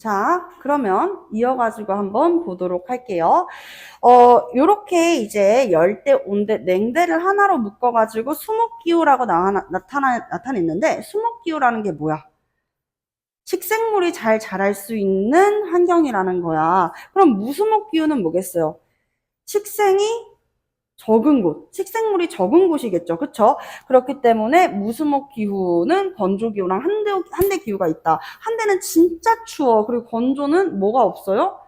자, 그러면 이어가지고 한번 보도록 할게요. 요렇게 이제 열대, 온대, 냉대를 하나로 묶어가지고 수목기후라고 나타냈는데, 수목기후라는 게 뭐야? 식생물이 잘 자랄 수 있는 환경이라는 거야. 그럼 무수목기후는 뭐겠어요? 식생이 적은 곳, 식생물이 적은 곳이겠죠. 그쵸? 그렇기 때문에 무수목기후는 건조기후랑 한대 기후가 있다. 한대는 진짜 추워. 그리고 건조는 뭐가 없어요?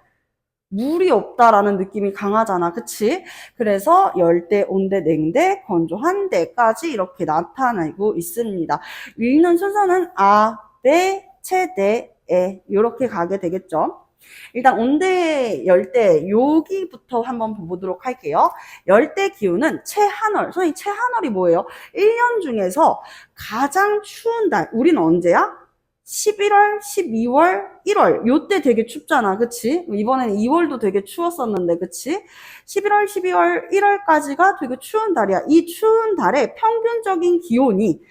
물이 없다라는 느낌이 강하잖아. 그치? 그래서 열대, 온대, 냉대, 건조, 한대까지 이렇게 나타내고 있습니다. 읽는 순서는 아, 배, 체, 대, 에 이렇게 가게 되겠죠. 일단 온대, 열대 여기부터 한번 보도록 할게요. 열대 기후는 체한월. 선생님 체한월이 뭐예요? 1년 중에서 가장 추운 달. 우리는 언제야? 11월, 12월, 1월 요때 되게 춥잖아. 그치? 이번에는 2월도 되게 추웠었는데 그치? 11월, 12월, 1월까지가 되게 추운 달이야. 이 추운 달에 평균적인 기온이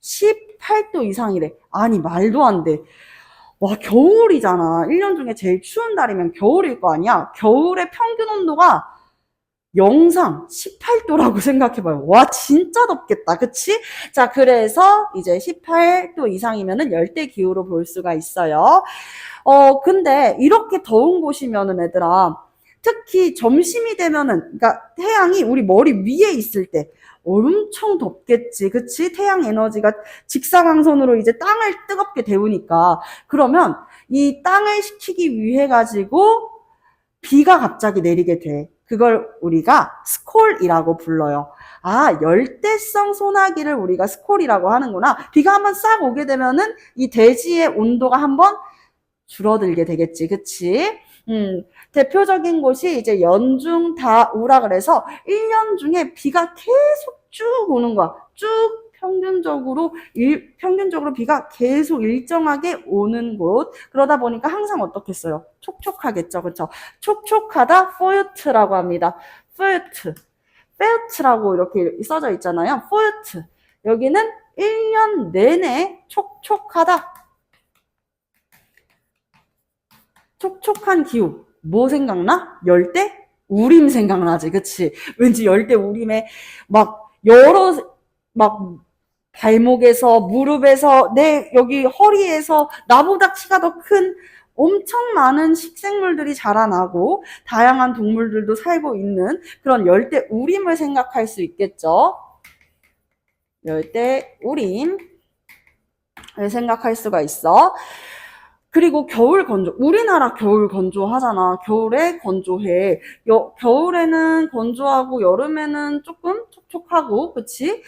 18도 이상이래. 아니 말도 안 돼. 와, 겨울이잖아. 1년 중에 제일 추운 달이면 겨울일 거 아니야? 겨울의 평균 온도가 영상 18도라고 생각해봐요. 와, 진짜 덥겠다. 그치? 자, 그래서 이제 18도 이상이면은 열대기후로 볼 수가 있어요. 근데 이렇게 더운 곳이면은 얘들아, 특히 점심이 되면은, 그러니까 태양이 우리 머리 위에 있을 때 엄청 덥겠지. 그치? 태양 에너지가 직사광선으로 이제 땅을 뜨겁게 데우니까. 그러면 이 땅을 식히기 위해 가지고 비가 갑자기 내리게 돼. 그걸 우리가 스콜이라고 불러요. 아, 열대성 소나기를 우리가 스콜이라고 하는구나. 비가 한번 싹 오게 되면은 이 대지의 온도가 한번 줄어들게 되겠지. 그치? 대표적인 곳이 이제 연중다우라 그래서 1년 중에 비가 계속 쭉 오는 거야. 쭉 평균적으로 비가 계속 일정하게 오는 곳. 그러다 보니까 항상 어떻겠어요? 촉촉하겠죠. 그쵸? 촉촉하다, 포유트라고 합니다. 포유트. 페우트라고 이렇게 써져 있잖아요. 포유트. 여기는 1년 내내 촉촉하다. 촉촉한 기후. 뭐 생각나? 열대? 우림 생각나지, 그치? 왠지 열대 우림에 막 막 발목에서, 무릎에서, 여기 허리에서 나보다 키가 더 큰 엄청 많은 식생물들이 자라나고 다양한 동물들도 살고 있는 그런 열대 우림을 생각할 수 있겠죠. 열대 우림을 생각할 수가 있어. 그리고 겨울 건조. 우리나라 겨울 건조하잖아. 겨울에 건조해. 겨울에는 건조하고 여름에는 조금 촉촉하고, 그치?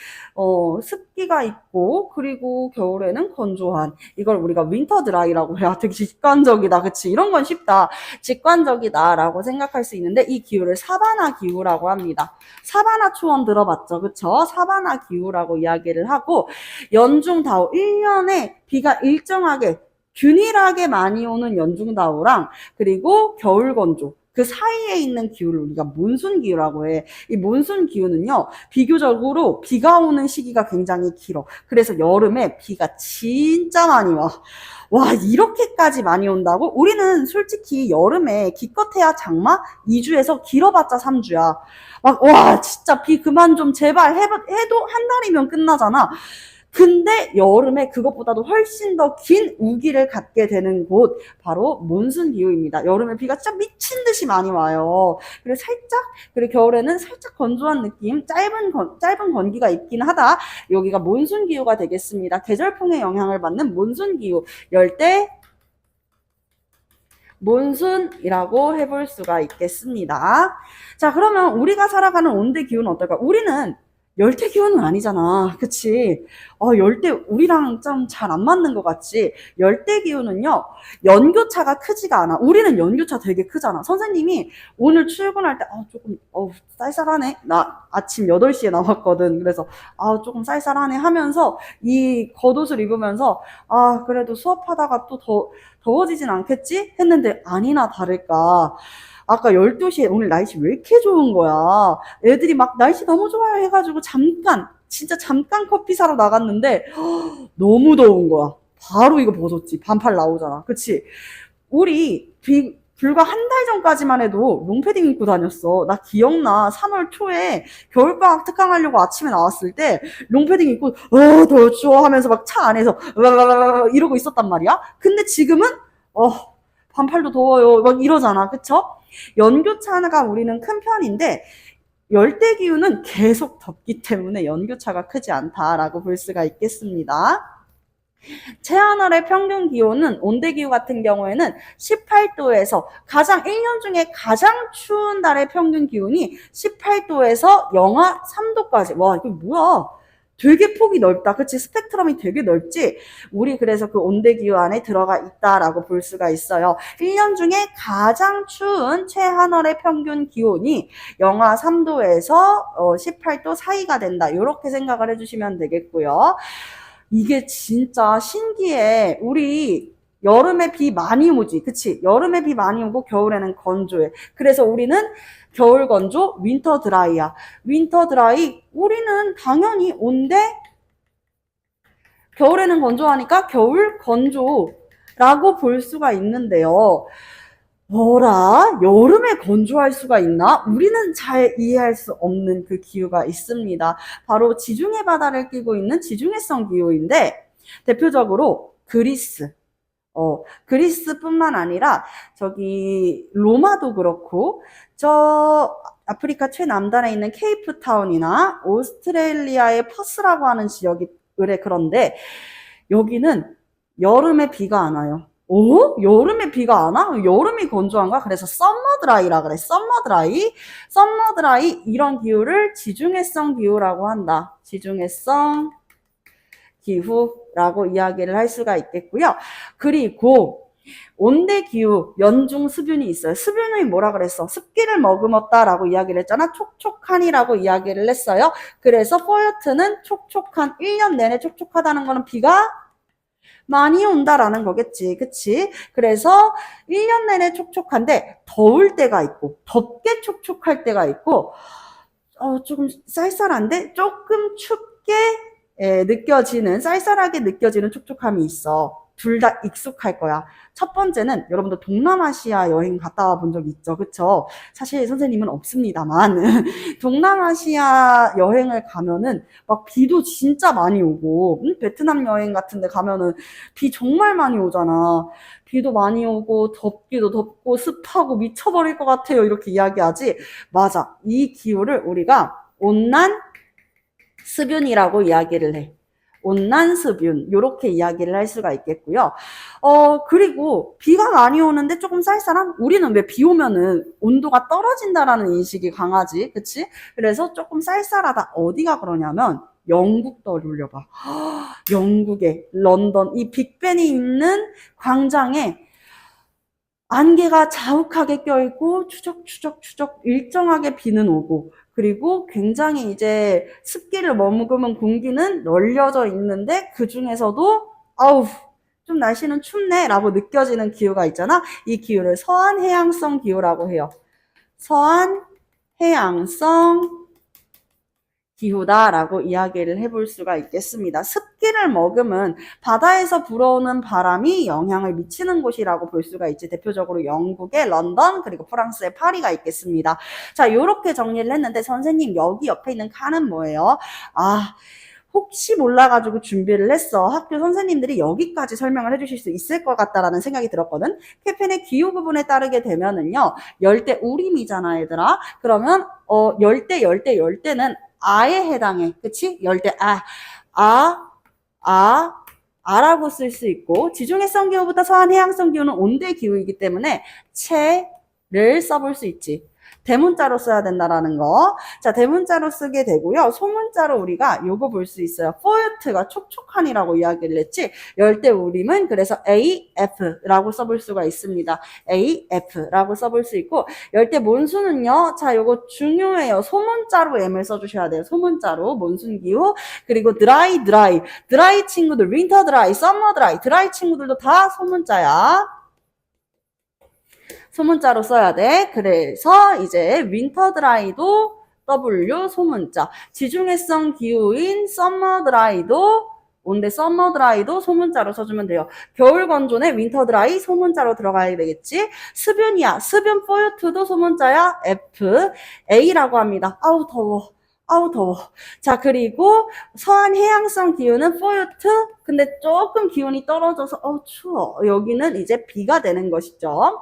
습기가 있고, 그리고 겨울에는 건조한. 이걸 우리가 윈터 드라이라고 해야 되게 직관적이다. 그치? 이런 건 쉽다. 직관적이다라고 생각할 수 있는데, 이 기후를 사바나 기후라고 합니다. 사바나 초원 들어봤죠? 그쵸? 사바나 기후라고 이야기를 하고, 연중다우. 1년에 비가 일정하게 균일하게 많이 오는 연중다우랑 그리고 겨울 건조 그 사이에 있는 기후를 우리가 몬순 기후라고 해. 이 몬순 기후는요, 비교적으로 비가 오는 시기가 굉장히 길어. 그래서 여름에 비가 진짜 많이 와. 와, 이렇게까지 많이 온다고? 우리는 솔직히 여름에 기껏해야 장마 2주에서 길어봤자 3주야. 막, 와, 진짜 비 그만 좀 제발 해도 한 달이면 끝나잖아. 근데 여름에 그것보다도 훨씬 더 긴 우기를 갖게 되는 곳 바로 몬순 기후입니다. 여름에 비가 진짜 미친 듯이 많이 와요. 그리고 겨울에는 살짝 건조한 느낌, 짧은 건기가 있긴 하다. 여기가 몬순 기후가 되겠습니다. 계절풍의 영향을 받는 몬순 기후, 열대 몬순이라고 해볼 수가 있겠습니다. 자, 그러면 우리가 살아가는 온대 기후는 어떨까? 우리는 열대 기후는 아니잖아. 그치? 열대, 우리랑 좀 잘 안 맞는 것 같지? 열대 기후는요, 연교차가 크지가 않아. 우리는 연교차 되게 크잖아. 선생님이 오늘 출근할 때, 조금, 쌀쌀하네. 나 아침 8시에 나왔거든. 그래서, 조금 쌀쌀하네 하면서, 이 겉옷을 입으면서, 그래도 수업하다가 또 더워지진 않겠지? 했는데, 아니나 다를까. 아까 12시에 오늘 날씨 왜 이렇게 좋은 거야. 애들이 막 날씨 너무 좋아요 해가지고 진짜 잠깐 커피 사러 나갔는데 너무 더운 거야. 바로 이거 벗었지. 반팔 나오잖아. 그치? 우리 불과 한 달 전까지만 해도 롱패딩 입고 다녔어. 나 기억나. 3월 초에 겨울방학 특강하려고 아침에 나왔을 때 롱패딩 입고 더 추워 하면서 막 차 안에서 이러고 있었단 말이야. 근데 지금은 반팔도 더워요. 막 이러잖아. 그쵸? 연교차가 우리는 큰 편인데 열대기후는 계속 덥기 때문에 연교차가 크지 않다라고 볼 수가 있겠습니다. 체하늘의 평균 기온은 온대기후 같은 경우에는 18도에서 1년 중에 가장 추운 달의 평균 기온이 18도에서 영하 3도까지. 와, 이거 뭐야? 되게 폭이 넓다. 그치? 스펙트럼이 되게 넓지? 우리 그래서 그 온대기후 안에 들어가 있다라고 볼 수가 있어요. 1년 중에 가장 추운 최하늘의 평균 기온이 영하 3도에서 18도 사이가 된다. 이렇게 생각을 해주시면 되겠고요. 이게 진짜 신기해. 우리 여름에 비 많이 오지. 그치? 여름에 비 많이 오고 겨울에는 건조해. 그래서 우리는 겨울 건조, 윈터 드라이야. 윈터 드라이, 우리는 당연히 온대. 겨울에는 건조하니까 겨울 건조라고 볼 수가 있는데요. 뭐라? 여름에 건조할 수가 있나? 우리는 잘 이해할 수 없는 그 기후가 있습니다. 바로 지중해 바다를 끼고 있는 지중해성 기후인데 대표적으로 그리스. 그리스뿐만 아니라 저기 로마도 그렇고 저 아프리카 최남단에 있는 케이프타운이나 오스트레일리아의 퍼스라고 하는 지역이 그래. 그런데 여기는 여름에 비가 안 와요. 여름에 비가 안 와? 여름이 건조한가? 그래서 썸머 드라이라 그래. 썸머 드라이. 썸머 드라이 이런 기후를 지중해성 기후라고 한다. 지중해성 기후라고 이야기를 할 수가 있겠고요. 그리고 온대 기후, 연중 습윤이 있어요. 습윤이 뭐라 그랬어? 습기를 머금었다라고 이야기를 했잖아. 촉촉한이라고 이야기를 했어요. 그래서 포여트는 촉촉한, 1년 내내 촉촉하다는 거는 비가 많이 온다라는 거겠지. 그치? 그래서 1년 내내 촉촉한데 더울 때가 있고 덥게 촉촉할 때가 있고 조금 쌀쌀한데 조금 춥게 느껴지는, 쌀쌀하게 느껴지는 촉촉함이 있어. 둘 다 익숙할 거야. 첫 번째는 여러분들 동남아시아 여행 갔다 와 본 적 있죠? 그쵸? 사실 선생님은 없습니다만 동남아시아 여행을 가면은 막 비도 진짜 많이 오고 베트남 여행 같은 데 가면은 비 정말 많이 오잖아. 비도 많이 오고 덥기도 덥고 습하고 미쳐버릴 것 같아요. 이렇게 이야기하지? 맞아. 이 기후를 우리가 온난 습윤이라고 이야기를 해. 온난 습윤 이렇게 이야기를 할 수가 있겠고요. 그리고 비가 많이 오는데 조금 쌀쌀한? 우리는 왜 비 오면은 온도가 떨어진다라는 인식이 강하지, 그치? 그래서 조금 쌀쌀하다. 어디가 그러냐면 영국 떠올려봐. 영국의 런던 이 빅벤이 있는 광장에 안개가 자욱하게 껴있고 추적추적 일정하게 비는 오고 그리고 굉장히 이제 습기를 머금은 공기는 널려져 있는데 그 중에서도 아우 좀 날씨는 춥네 라고 느껴지는 기후가 있잖아. 이 기후를 서한해양성 기후라고 해요. 서한해양성 기후다라고 이야기를 해볼 수가 있겠습니다. 습기를 머금은 바다에서 불어오는 바람이 영향을 미치는 곳이라고 볼 수가 있지. 대표적으로 영국의 런던 그리고 프랑스의 파리가 있겠습니다. 자, 이렇게 정리를 했는데 선생님 여기 옆에 있는 칸은 뭐예요? 혹시 몰라가지고 준비를 했어. 학교 선생님들이 여기까지 설명을 해주실 수 있을 것 같다라는 생각이 들었거든. 캐펜의 기후 구분에 따르게 되면은요, 열대 우림이잖아, 얘들아. 그러면 열대는 아에 해당해. 그치? 열대 아라고 쓸 수 있고 지중해성 기후보다 서한해양성 기후는 온대 기후이기 때문에 채를 써볼 수 있지. 대문자로 써야 된다라는 거. 자, 대문자로 쓰게 되고요. 소문자로 우리가 요거 볼 수 있어요. 포유트가 촉촉한이라고 이야기를 했지. 열대우림은 그래서 AF라고 써볼 수가 있습니다. AF라고 써볼 수 있고 열대 몬순은요. 자, 요거 중요해요. 소문자로 M을 써주셔야 돼요. 소문자로 몬순 기후. 그리고 드라이 친구들 윈터 드라이, 썸머 드라이 친구들도 다 소문자야. 소문자로 써야 돼. 그래서 이제 윈터 드라이도 W 소문자. 지중해성 기후인 썸머 드라이도 온데 서머 드라이도 소문자로 써주면 돼요. 겨울 건조네 윈터 드라이 소문자로 들어가야 되겠지. 습윤이야. 습윤 for to도 소문자야. F. A라고 합니다. 아우 더워. 아우 더워. 자, 그리고 서한 해양성 기후는 for to. 근데 조금 기온이 떨어져서 추워. 여기는 이제 B가 되는 것이죠.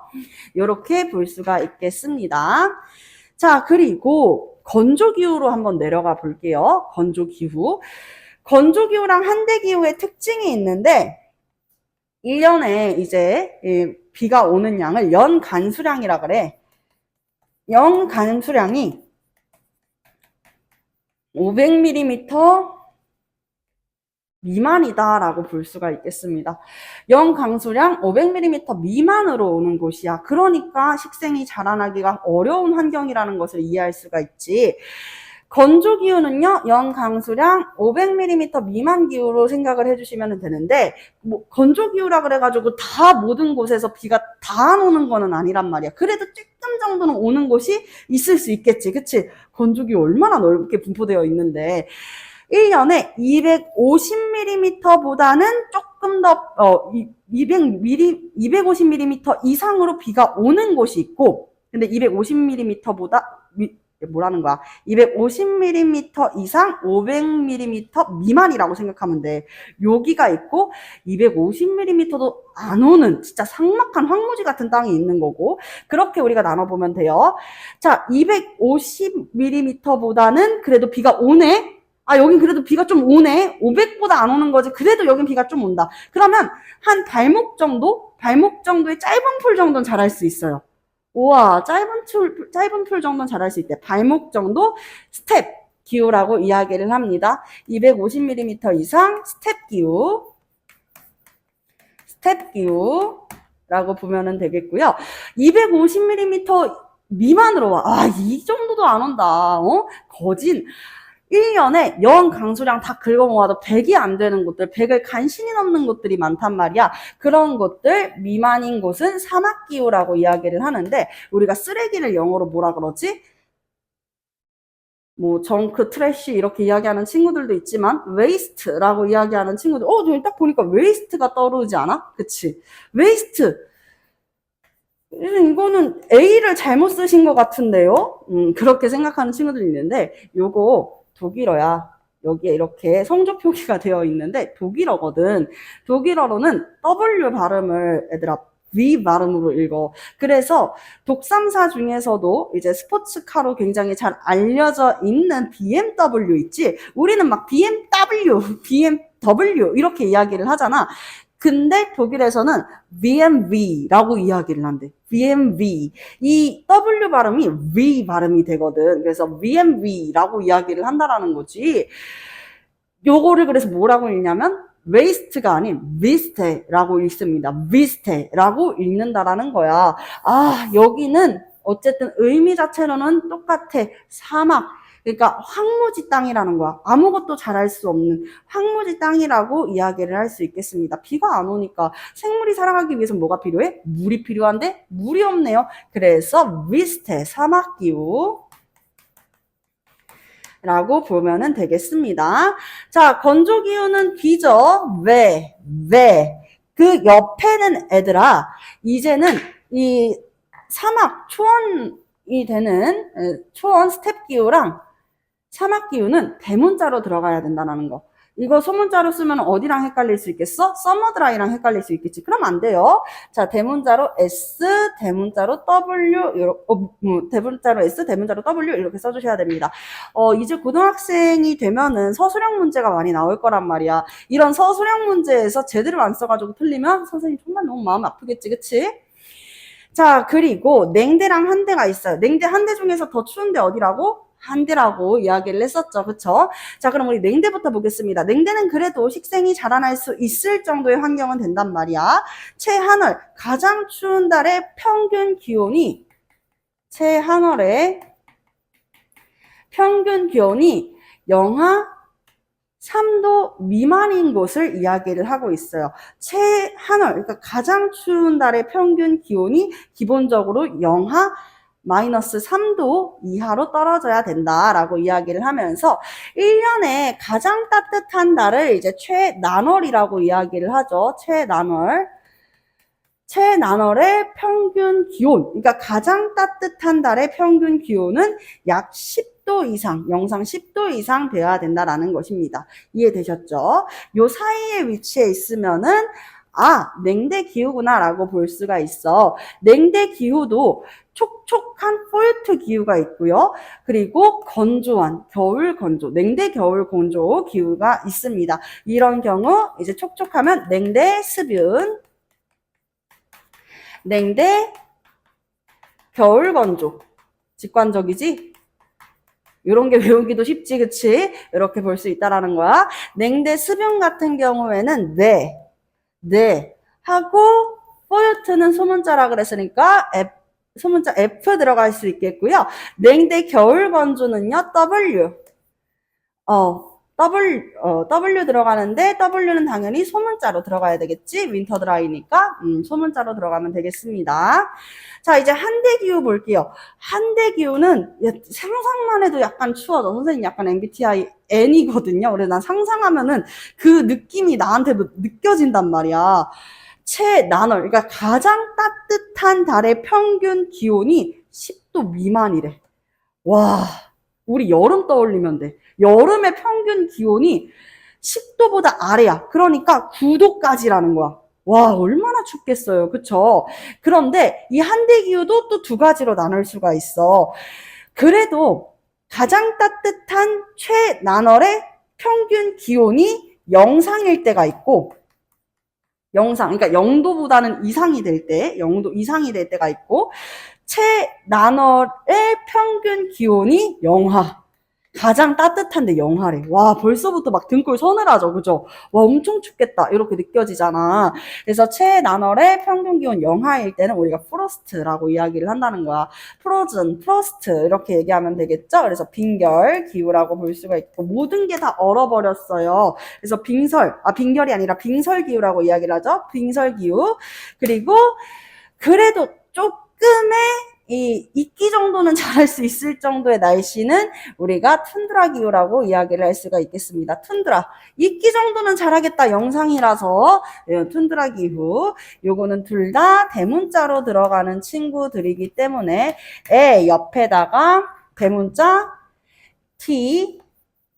이렇게 볼 수가 있겠습니다. 자, 그리고 건조기후로 한번 내려가 볼게요. 건조기후. 건조기후랑 한대기후의 특징이 있는데 1년에 이제 비가 오는 양을 연간수량이라 그래. 연간수량이 500mm 미만이다라고 볼 수가 있겠습니다. 연강수량 500mm 미만으로 오는 곳이야. 그러니까 식생이 자라나기가 어려운 환경이라는 것을 이해할 수가 있지. 건조기후는요, 연강수량 500mm 미만 기후로 생각을 해주시면 되는데, 뭐, 건조기후라 그래가지고 다 모든 곳에서 비가 다 안 오는 거는 아니란 말이야. 그래도 조금 정도는 오는 곳이 있을 수 있겠지. 그치? 건조기후 얼마나 넓게 분포되어 있는데, 1년에 250mm보다는 조금 더, 250mm 이상으로 비가 오는 곳이 있고, 근데 250mm보다, 뭐라는 거야? 250mm 이상 500mm 미만이라고 생각하면 돼. 여기가 있고 250mm도 안 오는 진짜 삭막한 황무지 같은 땅이 있는 거고 그렇게 우리가 나눠보면 돼요. 자, 250mm보다는 그래도 비가 오네. 여긴 그래도 비가 좀 오네. 500보다 안 오는 거지. 그래도 여긴 비가 좀 온다. 그러면 한 발목 정도의 짧은 풀 정도는 자랄 수 있어요. 우와, 짧은 풀 정도는 자랄 수 있대. 발목 정도 스텝 기후라고 이야기를 합니다. 250mm 이상 스텝 기후라고 보면은 되겠고요. 250mm 미만으로 와. 이 정도도 안 온다. 거진 1년에 연 강수량 다 긁어모아도 100이 안 되는 곳들, 100을 간신히 넘는 곳들이 많단 말이야. 그런 곳들 미만인 곳은 사막기후라고 이야기를 하는데 우리가 쓰레기를 영어로 뭐라 그러지? 뭐 정크, 트래쉬 이렇게 이야기하는 친구들도 있지만 웨이스트라고 이야기하는 친구들 저기 딱 보니까 웨이스트가 떠오르지 않아? 그치? 웨이스트 이거는 A를 잘못 쓰신 것 같은데요? 그렇게 생각하는 친구들이 있는데 요거 독일어야. 여기에 이렇게 성조 표기가 되어 있는데 독일어거든. 독일어로는 W 발음을 얘들아 V 발음으로 읽어. 그래서 독삼사 중에서도 이제 스포츠카로 굉장히 잘 알려져 있는 BMW 있지. 우리는 막 BMW 이렇게 이야기를 하잖아. 근데 독일에서는 BMW라고 이야기를 한대. BMW. 이 W 발음이 V 발음이 되거든. 그래서 BMW라고 이야기를 한다라는 거지. 요거를 그래서 뭐라고 읽냐면 waste가 아닌 viste라고 읽습니다. viste라고 읽는다라는 거야. 여기는 어쨌든 의미 자체로는 똑같아. 사막. 그러니까 황무지 땅이라는 거야. 아무것도 자랄 수 없는 황무지 땅이라고 이야기를 할 수 있겠습니다. 비가 안 오니까 생물이 살아가기 위해서 뭐가 필요해? 물이 필요한데 물이 없네요. 그래서 위스테 사막기후 라고 보면은 되겠습니다. 자, 건조기후는 B죠. 왜? 그 옆에는 애들아, 이제는 이 사막, 초원이 되는 초원 스텝기후랑 사막기후는 대문자로 들어가야 된다는 거. 이거 소문자로 쓰면 어디랑 헷갈릴 수 있겠어? 서머드라이랑 헷갈릴 수 있겠지. 그럼 안 돼요. 자, 대문자로 S, 대문자로 W, 대문자로 S, 대문자로 W 이렇게 써주셔야 됩니다. 이제 고등학생이 되면은 서술형 문제가 많이 나올 거란 말이야. 이런 서술형 문제에서 제대로 안 써가지고 틀리면 선생님 정말 너무 마음 아프겠지, 그치? 자, 그리고 냉대랑 한대가 있어요. 냉대 한대 중에서 더 추운데 어디라고? 한대라고 이야기를 했었죠. 그쵸? 자, 그럼 우리 냉대부터 보겠습니다. 냉대는 그래도 식생이 자라날 수 있을 정도의 환경은 된단 말이야. 채한월, 가장 추운 달의 평균 기온이 채한월의 평균 기온이 영하 3도 미만인 곳을 이야기를 하고 있어요. 채한월, 그러니까 가장 추운 달의 평균 기온이 기본적으로 영하 마이너스 3도 이하로 떨어져야 된다라고 이야기를 하면서 1년에 가장 따뜻한 달을 이제 최난월이라고 이야기를 하죠. 최난월의 평균 기온, 그러니까 가장 따뜻한 달의 평균 기온은 약 10도 이상, 영상 10도 이상 되어야 된다라는 것입니다. 이해되셨죠? 요 사이에 위치해 있으면은 냉대 기후구나 라고 볼 수가 있어. 냉대 기후도 촉촉한 포유트 기후가 있고요. 그리고 건조한 겨울 건조, 냉대 겨울 건조 기후가 있습니다. 이런 경우 이제 촉촉하면 냉대 습윤, 냉대 겨울 건조. 직관적이지? 이런 게 외우기도 쉽지, 그치? 이렇게 볼 수 있다라는 거야. 냉대 습윤 같은 경우에는 네 하고 포유트는 소문자라 그랬으니까 소문자 F 들어갈 수 있겠고요. 냉대 겨울 건조는요, W 들어가는데 W는 당연히 소문자로 들어가야 되겠지? 윈터 드라이니까 소문자로 들어가면 되겠습니다. 자, 이제 한대기후 볼게요. 한대기후는 상상만 해도 약간 추워져. 선생님 약간 MBTI N이거든요. 그래서 난 상상하면은 그 느낌이 나한테도 느껴진단 말이야. 최난월, 그러니까 가장 따뜻한 달의 평균 기온이 10도 미만이래. 와, 우리 여름 떠올리면 돼. 여름의 평균 기온이 10도보다 아래야. 그러니까 9도까지라는 거야. 와, 얼마나 춥겠어요. 그쵸? 그런데 이 한대기후도 또 두 가지로 나눌 수가 있어. 그래도 가장 따뜻한 최난월의 평균 기온이 영상일 때가 있고, 그러니까 0도보다는 이상이 될 때, 0도 이상이 될 때가 있고, 최난월의 평균 기온이 영하. 가장 따뜻한데 영하래. 와, 벌써부터 막 등골 서늘하죠. 그죠? 와, 엄청 춥겠다. 이렇게 느껴지잖아. 그래서 최난월의 평균 기온 영하일 때는 우리가 프로스트라고 이야기를 한다는 거야. 프로즌, 프로스트 이렇게 얘기하면 되겠죠? 그래서 빈결 기후라고 볼 수가 있고 모든 게 다 얼어버렸어요. 그래서 빈결이 아니라 빙설 기후라고 이야기를 하죠. 빙설 기후. 그리고 그래도 조금의 이 이끼 정도는 잘할 수 있을 정도의 날씨는 우리가 툰드라 기후라고 이야기를 할 수가 있겠습니다. 툰드라. 이끼 정도는 잘하겠다 영상이라서 툰드라 기후. 요거는 둘 다 대문자로 들어가는 친구들이기 때문에 에 옆에다가 대문자 T,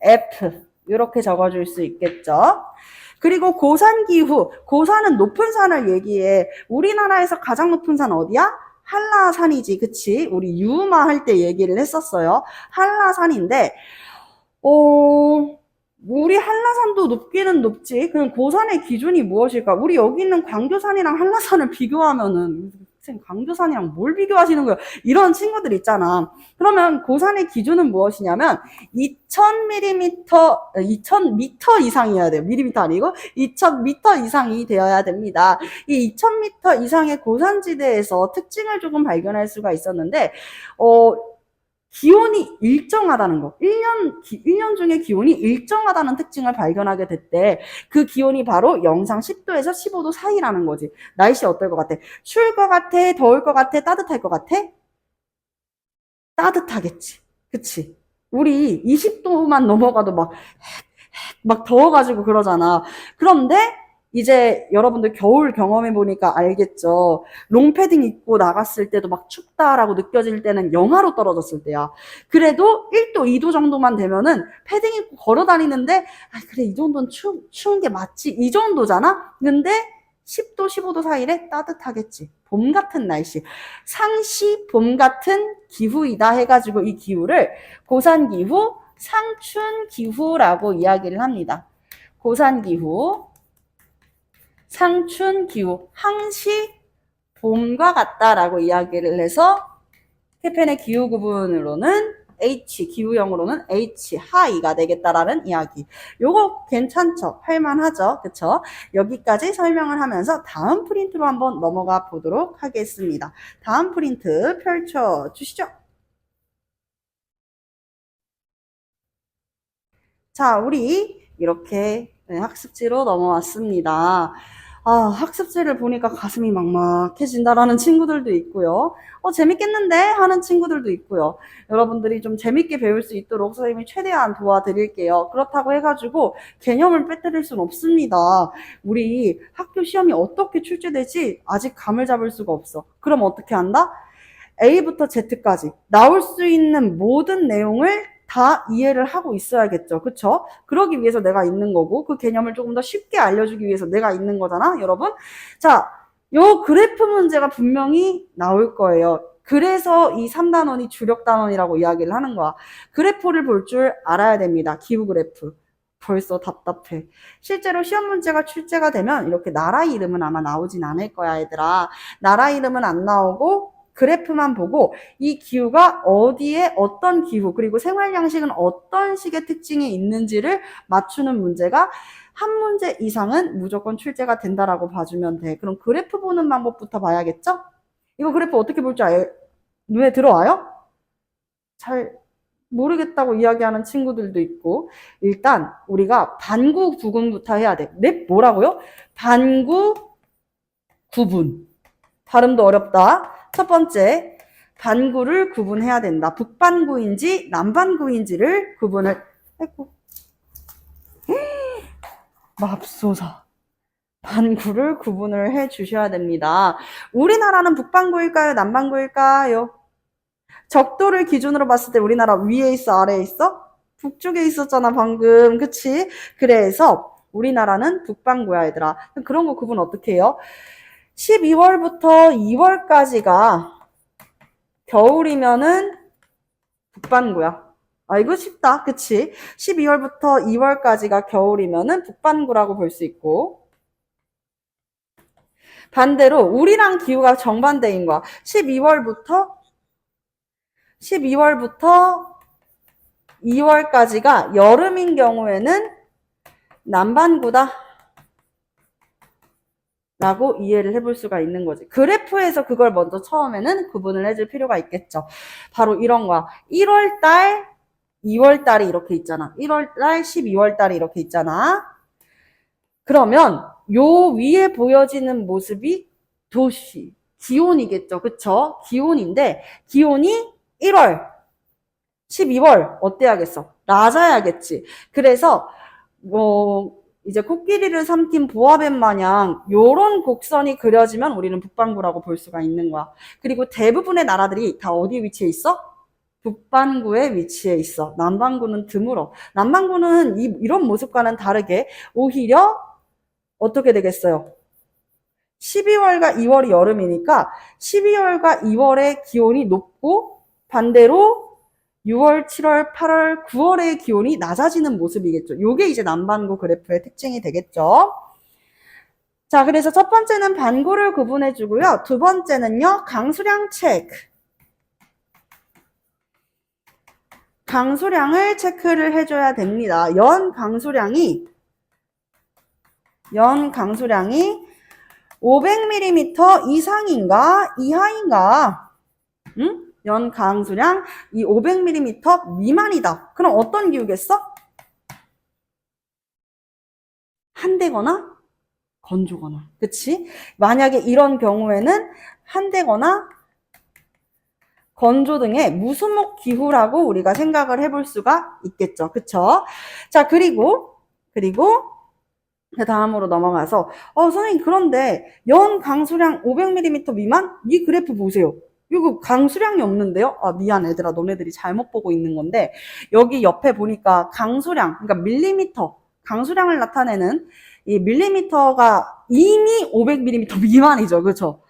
F 이렇게 적어줄 수 있겠죠. 그리고 고산기후. 고산은 높은 산을 얘기해. 우리나라에서 가장 높은 산 어디야? 한라산이지, 그치? 우리 유마 할 때 얘기를 했었어요. 한라산인데, 우리 한라산도 높기는 높지. 그럼 고산의 기준이 무엇일까? 우리 여기 있는 광교산이랑 한라산을 비교하면은, 선생님, 광교산이랑 뭘 비교하시는 거예요? 이런 친구들 있잖아. 그러면 고산의 기준은 무엇이냐면, 2000m 이상이어야 돼요. 미리미터 아니고, 2000m 이상이 되어야 됩니다. 이 2000m 이상의 고산지대에서 특징을 조금 발견할 수가 있었는데, 기온이 일정하다는 거. 1년 중에 기온이 일정하다는 특징을 발견하게 됐대. 그 기온이 바로 영상 10도에서 15도 사이라는 거지. 날씨 어떨 것 같아? 추울 것 같아? 더울 것 같아? 따뜻할 것 같아? 따뜻하겠지. 그치? 우리 20도만 넘어가도 막 더워가지고 그러잖아. 그런데 이제 여러분들 겨울 경험해 보니까 알겠죠. 롱패딩 입고 나갔을 때도 막 춥다라고 느껴질 때는 영하로 떨어졌을 때야. 그래도 1도, 2도 정도만 되면은 패딩 입고 걸어 다니는데 그래 이 정도는 추운 게 맞지. 이 정도잖아. 근데 10도, 15도 사이래 따뜻하겠지. 봄 같은 날씨. 상시 봄 같은 기후이다 해가지고 이 기후를 고산기후, 상춘기후라고 이야기를 합니다. 고산기후, 상춘기후, 항시 봄과 같다라고 이야기를 해서 케펜의 기후 구분으로는 H, 기후형으로는 H, 하이가 되겠다라는 이야기. 요거 괜찮죠? 할만하죠? 그쵸? 여기까지 설명을 하면서 다음 프린트로 한번 넘어가 보도록 하겠습니다. 다음 프린트 펼쳐주시죠. 자, 우리 이렇게 학습지로 넘어왔습니다. 학습지를 보니까 가슴이 막막해진다라는 친구들도 있고요. 재밌겠는데? 하는 친구들도 있고요. 여러분들이 좀 재밌게 배울 수 있도록 선생님이 최대한 도와드릴게요. 그렇다고 해가지고 개념을 빼뜨릴 순 없습니다. 우리 학교 시험이 어떻게 출제될지 아직 감을 잡을 수가 없어. 그럼 어떻게 한다? A부터 Z까지 나올 수 있는 모든 내용을 다 이해를 하고 있어야겠죠. 그쵸? 그러기 위해서 내가 있는 거고 그 개념을 조금 더 쉽게 알려주기 위해서 내가 있는 거잖아, 여러분. 자, 요 그래프 문제가 분명히 나올 거예요. 그래서 이 3단원이 주력 단원이라고 이야기를 하는 거야. 그래프를 볼 줄 알아야 됩니다. 기후 그래프. 벌써 답답해. 실제로 시험 문제가 출제가 되면 이렇게 나라 이름은 아마 나오진 않을 거야, 얘들아. 나라 이름은 안 나오고 그래프만 보고 이 기후가 어디에 어떤 기후 그리고 생활 양식은 어떤 식의 특징이 있는지를 맞추는 문제가 한 문제 이상은 무조건 출제가 된다라고 봐주면 돼. 그럼 그래프 보는 방법부터 봐야겠죠? 이거 그래프 어떻게 볼 줄 눈에 들어와요? 잘 모르겠다고 이야기하는 친구들도 있고 일단 우리가 반구 구분부터 해야 돼. 네? 뭐라고요? 반구 구분. 발음도 어렵다. 첫 번째, 반구를 구분해야 된다. 북반구인지 남반구인지를 구분을 아이고 맙소사. 반구를 구분을 해 주셔야 됩니다. 우리나라는 북반구일까요? 남반구일까요? 적도를 기준으로 봤을 때 우리나라 위에 있어? 아래에 있어? 북쪽에 있었잖아 방금. 그치? 그래서 우리나라는 북반구야 얘들아. 그런 거 구분 어떻게 해요? 12월부터 2월까지가 겨울이면은 북반구야. 이거 쉽다. 그치? 12월부터 2월까지가 겨울이면은 북반구라고 볼 수 있고 반대로 우리랑 기후가 정반대인 거야. 12월부터 2월까지가 여름인 경우에는 남반구다 라고 이해를 해볼 수가 있는 거지. 그래프에서 그걸 먼저 처음에는 구분을 해줄 필요가 있겠죠. 바로 이런 거야. 1월달, 2월달이 이렇게 있잖아. 1월달, 12월달이 이렇게 있잖아. 그러면 요 위에 보여지는 모습이 도시, 기온이겠죠. 그쵸? 기온인데 기온이 1월, 12월 어때야겠어? 낮아야겠지. 그래서 이제 코끼리를 삼킨 보아뱀 마냥 요런 곡선이 그려지면 우리는 북반구라고 볼 수가 있는 거야. 그리고 대부분의 나라들이 다 어디에 위치해 있어? 북반구에 위치해 있어. 남반구는 드물어. 남반구는 이런 모습과는 다르게 오히려 어떻게 되겠어요? 12월과 2월이 여름이니까 12월과 2월의 기온이 높고 반대로 6월, 7월, 8월, 9월의 기온이 낮아지는 모습이겠죠. 요게 이제 남반구 그래프의 특징이 되겠죠. 자, 그래서 첫 번째는 반구를 구분해 주고요. 두 번째는요, 강수량 체크. 강수량을 체크를 해줘야 됩니다. 연 강수량이 500mm 이상인가 이하인가? 응? 연 강수량 이 500mm 미만이다. 그럼 어떤 기후겠어? 한대거나 건조거나. 그치? 만약에 이런 경우에는 한대거나 건조 등의 무수목 기후라고 우리가 생각을 해볼 수가 있겠죠. 그쵸? 자, 그리고 그 다음으로 넘어가서 선생님 그런데 연 강수량 500mm 미만? 이 그래프 보세요. 이거 강수량이 없는데요? 미안 얘들아 너네들이 잘못 보고 있는 건데 여기 옆에 보니까 강수량 그러니까 밀리미터 강수량을 나타내는 이 밀리미터가 이미 500mm 미만이죠. 그렇죠?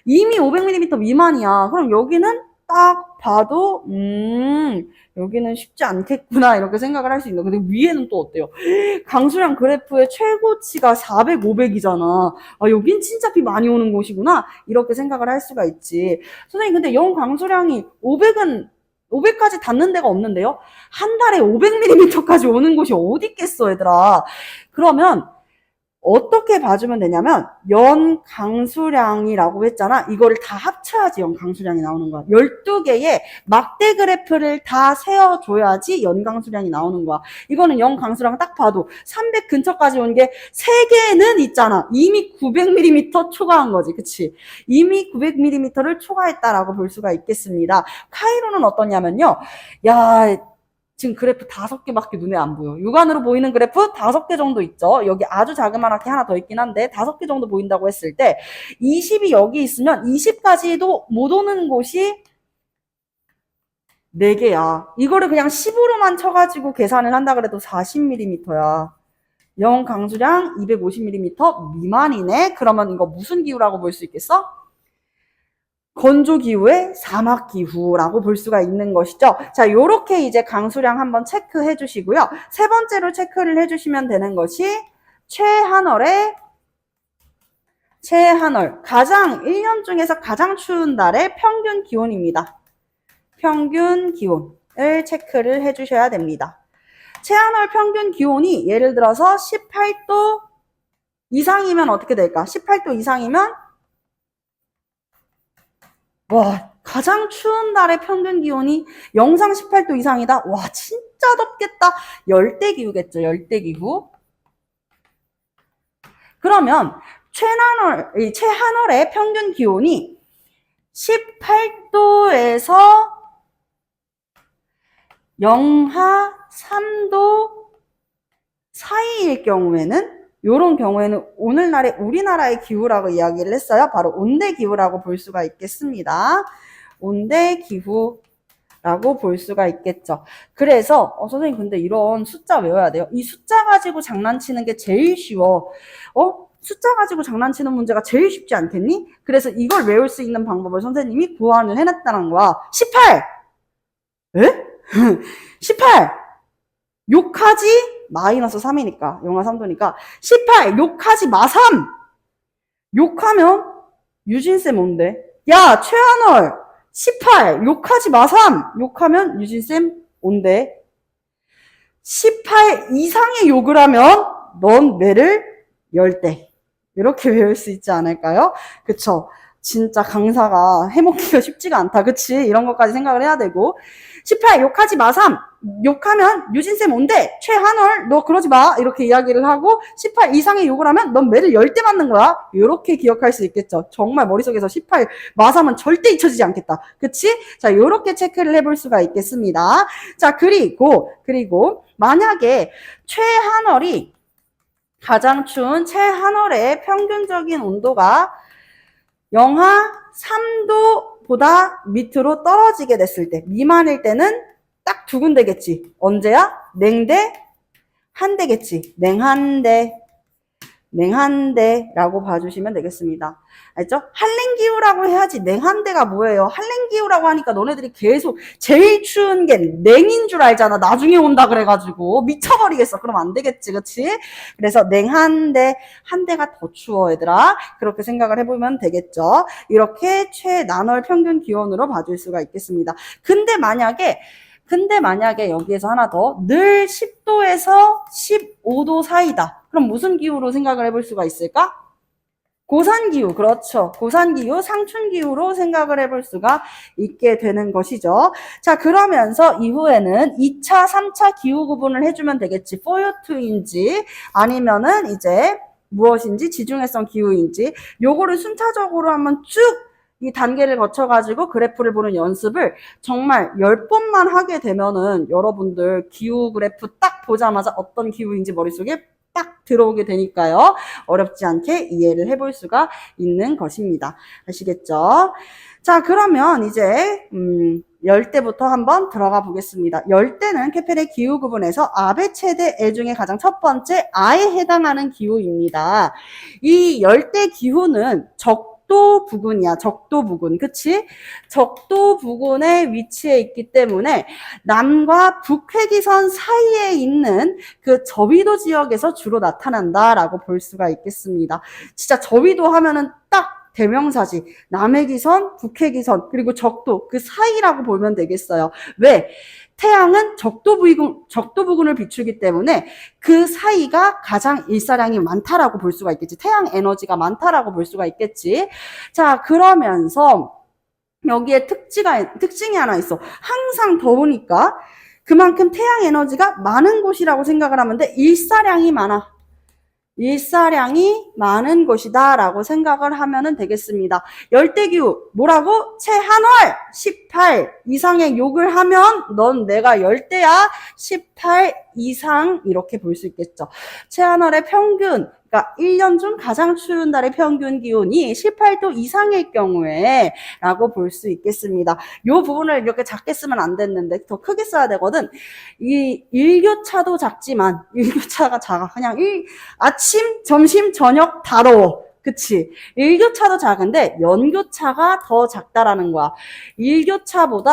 이미 500mm 미만이야. 그럼 여기는 딱 봐도 여기는 쉽지 않겠구나 이렇게 생각을 할 수 있는. 근데 위에는 또 어때요? 강수량 그래프의 최고치가 400, 500이잖아. 여긴 진짜 비 많이 오는 곳이구나 이렇게 생각을 할 수가 있지. 선생님 근데 연 강수량이 500까지 닿는 데가 없는데요? 한 달에 500mm까지 오는 곳이 어디 있겠어 얘들아. 그러면 어떻게 봐주면 되냐면 연강수량이라고 했잖아. 이거를 다 합쳐야지 연강수량이 나오는 거야. 12개의 막대 그래프를 다 세워줘야지 연강수량이 나오는 거야. 이거는 연강수량 딱 봐도 300 근처까지 온 게 3개는 있잖아. 이미 900mm 초과한 거지. 그치? 이미 900mm를 초과했다라고 볼 수가 있겠습니다. 카이로는 어떠냐면요. 야, 지금 그래프 5개밖에 눈에 안 보여. 육안으로 보이는 그래프 5개 정도 있죠. 여기 아주 자그마하게 하나 더 있긴 한데 5개 정도 보인다고 했을 때 20이 여기 있으면 20까지도 못 오는 곳이 4개야. 이거를 그냥 10으로만 쳐가지고 계산을 한다 그래도 40mm야. 영 강수량 250mm 미만이네. 그러면 이거 무슨 기후라고 볼 수 있겠어? 건조기후의 사막기후라고 볼 수가 있는 것이죠. 자, 요렇게 이제 강수량 한번 체크해 주시고요. 세 번째로 체크를 해 주시면 되는 것이 최한월의 가장 1년 중에서 가장 추운 달의 평균 기온입니다. 평균 기온을 체크를 해 주셔야 됩니다. 최한월 평균 기온이 예를 들어서 18도 이상이면 어떻게 될까? 18도 이상이면 와, 가장 추운 달의 평균 기온이 영상 18도 이상이다. 와, 진짜 덥겠다. 열대기후겠죠, 열대기후. 그러면 최한월의 평균 기온이 18도에서 영하 3도 사이일 경우에는 이런 경우에는 오늘날의 우리나라의 기후라고 이야기를 했어요. 바로 온대기후라고 볼 수가 있겠습니다. 온대기후라고 볼 수가 있겠죠. 그래서 선생님 근데 이런 숫자 외워야 돼요. 이 숫자 가지고 장난치는 게 제일 쉬워. 숫자 가지고 장난치는 문제가 제일 쉽지 않겠니? 그래서 이걸 외울 수 있는 방법을 선생님이 고안을 해놨다는 거야. 18! 에? 18! 욕하지? 마이너스 3이니까 영하 3도니까 18 욕하지 마 3 욕하면 유진쌤 온대. 야 최한월 18 욕하지 마 3 욕하면 유진쌤 온대. 18 이상의 욕을 하면 넌 매를 열대. 이렇게 외울 수 있지 않을까요? 그쵸? 진짜 강사가 해먹기가 쉽지가 않다. 그치? 이런 것까지 생각을 해야 되고 18 욕하지 마 3 욕하면 유진쌤 온대. 최한월 너 그러지 마. 이렇게 이야기를 하고 18 이상의 욕을 하면 넌 매를 10대 맞는 거야. 이렇게 기억할 수 있겠죠. 정말 머릿속에서 18 마3은 절대 잊혀지지 않겠다. 그치? 자, 이렇게 체크를 해볼 수가 있겠습니다. 자, 그리고 만약에 최한월이 가장 추운 최한월의 평균적인 온도가 영하 3도보다 밑으로 떨어지게 됐을 때, 미만일 때는 딱 2군데겠지. 언제야? 냉대, 한대겠지. 냉한대라고 봐주시면 되겠습니다. 알죠? 한랭기후라고 해야지 냉한대가 뭐예요? 한랭기후라고 하니까 너네들이 계속 제일 추운 게 냉인 줄 알잖아. 나중에 온다 그래가지고 미쳐버리겠어. 그럼 안 되겠지, 그치? 그래서 냉한대, 한대가 더 추워 얘들아. 그렇게 생각을 해보면 되겠죠. 이렇게 최난월 평균 기온으로 봐줄 수가 있겠습니다. 근데 만약에 여기에서 하나 더, 늘 10도에서 15도 사이다. 그럼 무슨 기후로 생각을 해볼 수가 있을까? 고산기후, 그렇죠. 고산기후, 상춘기후로 생각을 해볼 수가 있게 되는 것이죠. 자, 그러면서 이후에는 2차, 3차 기후 구분을 해주면 되겠지. 포유투인지 아니면은 이제 무엇인지 지중해성 기후인지 요거를 순차적으로 한번 쭉 이 단계를 거쳐가지고 그래프를 보는 연습을 정말 10번만 하게 되면은 여러분들 기후 그래프 딱 보자마자 어떤 기후인지 머릿속에 딱 들어오게 되니까요. 어렵지 않게 이해를 해볼 수가 있는 것입니다. 아시겠죠? 자, 그러면 이제 열대부터 한번 들어가 보겠습니다. 열대는 케펠의 기후 구분에서 아베 최대 애 중에 가장 첫 번째 아에 해당하는 기후입니다. 이 열대 기후는 적도 부근이야. 적도 부근. 그치? 적도 부근에 위치해 있기 때문에 남과 북회기선 사이에 있는 그 저위도 지역에서 주로 나타난다라고 볼 수가 있겠습니다. 진짜 저위도 하면은 딱 대명사지. 남의 기선, 북의 기선, 그리고 적도 그 사이라고 보면 되겠어요. 왜? 태양은 적도 부근을 비추기 때문에 그 사이가 가장 일사량이 많다라고 볼 수가 있겠지. 태양 에너지가 많다라고 볼 수가 있겠지. 자, 그러면서 여기에 특징이 하나 있어. 항상 더우니까 그만큼 태양 에너지가 많은 곳이라고 생각을 하면 돼. 일사량이 많아. 일사량이 많은 곳이다 라고 생각을 하면 되겠습니다. 열대기후 뭐라고? 최한월 18 이상의 욕을 하면 넌 내가 열대야 18 이상 이렇게 볼 수 있겠죠. 최한월의 평균 그러니까 1년 중 가장 추운 달의 평균 기온이 18도 이상일 경우에 라고 볼 수 있겠습니다. 이 부분을 이렇게 작게 쓰면 안 됐는데 더 크게 써야 되거든. 이 일교차도 작지만 일교차가 작아. 그냥 아침, 점심, 저녁 다 더워. 그치? 일교차도 작은데 연교차가 더 작다라는 거야. 일교차보다